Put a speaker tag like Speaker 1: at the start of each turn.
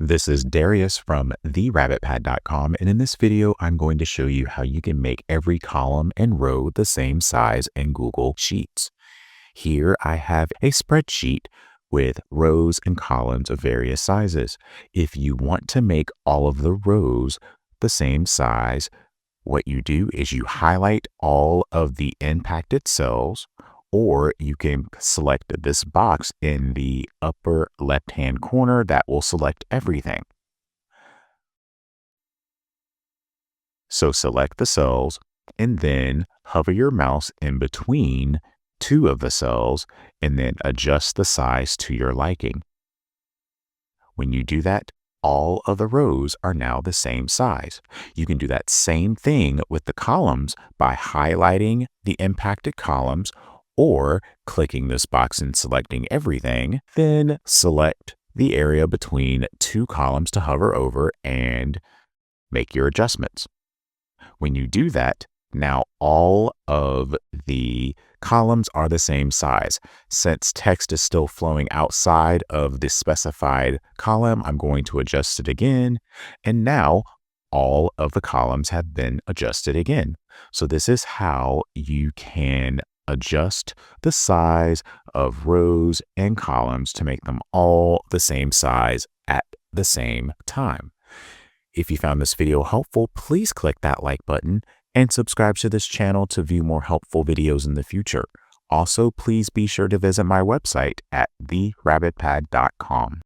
Speaker 1: This is Darius from therabbitpad.com, and in this video, I'm going to show you how you can make every column and row the same size in Google Sheets. Here I have a spreadsheet with rows and columns of various sizes. If you want to make all of the rows the same size, what you do is you highlight all of the impacted cells, or you can select this box in the upper left-hand corner that will select everything. So select the cells and then hover your mouse in between two of the cells and then adjust the size to your liking. When you do that, all of the rows are now the same size. You can do that same thing with the columns by highlighting the impacted columns or clicking this box and selecting everything, then select the area between two columns to hover over and make your adjustments. When you do that, now all of the columns are the same size. Since text is still flowing outside of the specified column, I'm going to adjust it again. And now all of the columns have been adjusted again. So this is how you can adjust the size of rows and columns to make them all the same size at the same time. If you found this video helpful, please click that like button and subscribe to this channel to view more helpful videos in the future. Also, please be sure to visit my website at therabbitpad.com.